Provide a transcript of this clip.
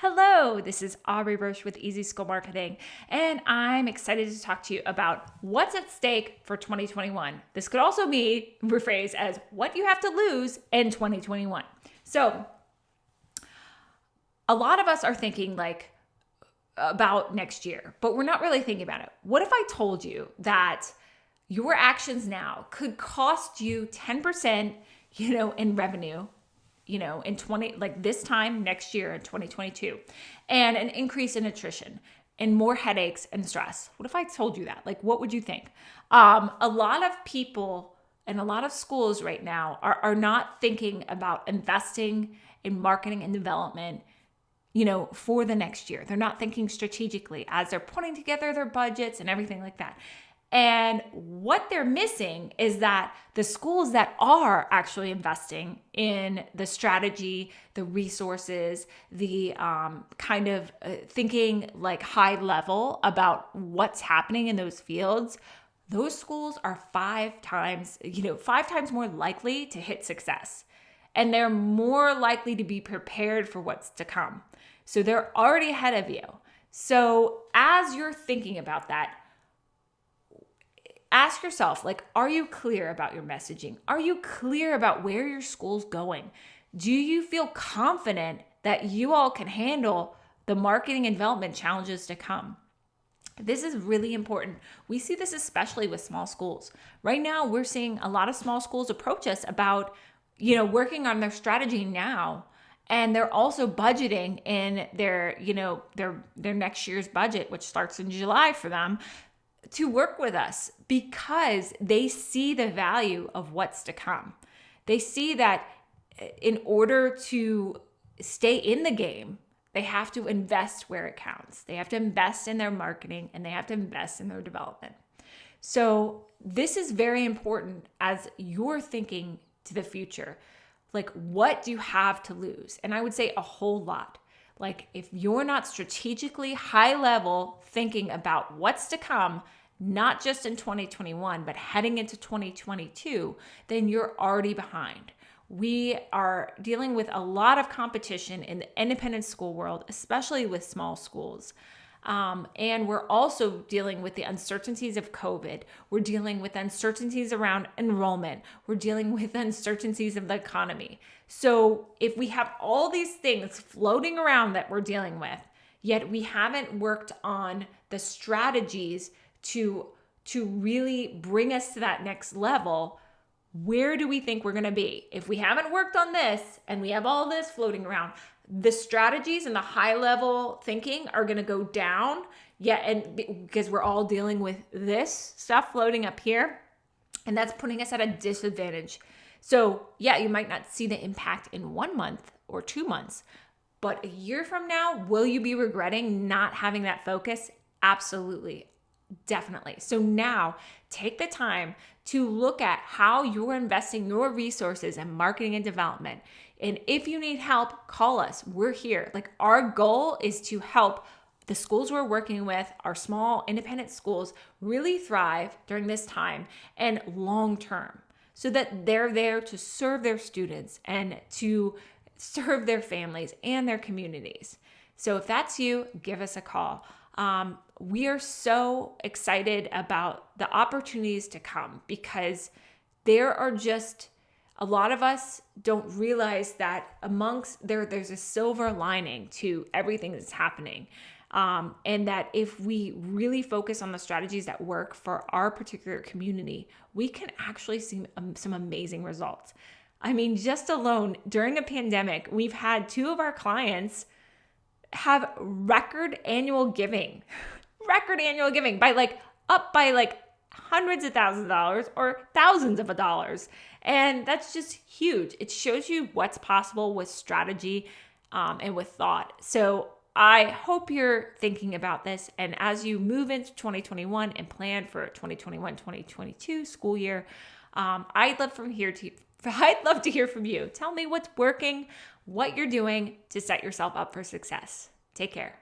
Hello, this is Aubrey Roche with Easy School Marketing, and I'm excited to talk to you about what's at stake for 2021. This could also be rephrased as what you have to lose in 2021. So, a lot of us are thinking about next year, but we're not really thinking about it. What if I told you that your actions now could cost you 10%, in revenue, in this time next year in 2022, and an increase in attrition and more headaches and stress? What if I told you that? What would you think? A lot of people and a lot of schools right now are not thinking about investing in marketing and development, for the next year. They're not thinking strategically as they're putting together their budgets and everything like that. And what they're missing is that the schools that are actually investing in the strategy, the resources, the thinking high level about what's happening in those fields, those schools are five times more likely to hit success. And they're more likely to be prepared for what's to come. So they're already ahead of you. So as you're thinking about that, ask yourself, are you clear about your messaging? Are you clear about where your school's going? Do you feel confident that you all can handle the marketing and development challenges to come? This is really important. We see this especially with small schools. Right now, we're seeing a lot of small schools approach us about, working on their strategy now. And they're also budgeting in their next year's budget, which starts in July for them, to work with us because they see the value of what's to come. They see that in order to stay in the game, they have to invest where it counts. They have to invest in their marketing and they have to invest in their development. So this is very important as you're thinking to the future. What do you have to lose? And I would say a whole lot. If you're not strategically high level thinking about what's to come, not just in 2021, but heading into 2022, then you're already behind. We are dealing with a lot of competition in the independent school world, especially with small schools. And we're also dealing with the uncertainties of COVID. We're dealing with uncertainties around enrollment. We're dealing with uncertainties of the economy. So if we have all these things floating around that we're dealing with, yet we haven't worked on the strategies to really bring us to that next level, where do we think we're going to be? If we haven't worked on this and we have all this floating around, the strategies and the high level thinking are going to go down. And because we're all dealing with this stuff floating up here, and that's putting us at a disadvantage. So you might not see the impact in 1 month or 2 months, but a year from now, will you be regretting not having that focus? Absolutely. Definitely. So now take the time to look at how you're investing your resources in marketing and development. And if you need help, call us. We're here. Our goal is to help the schools we're working with, our small independent schools, really thrive during this time and long term so that they're there to serve their students and to serve their families and their communities. So if that's you, give us a call. We are so excited about the opportunities to come because there's a lot of us don't realize that there's a silver lining to everything that's happening. And that if we really focus on the strategies that work for our particular community, we can actually see some amazing results. I mean, just alone during a pandemic, we've had 2 of our clients have record annual giving by up by hundreds of thousands of dollars or thousands of dollars. And that's just huge. It shows you what's possible with strategy and with thought. So I hope you're thinking about this. And as you move into 2021 and plan for 2021-2022 school year, I'd love to hear from you. Tell me what's working, what you're doing to set yourself up for success. Take care.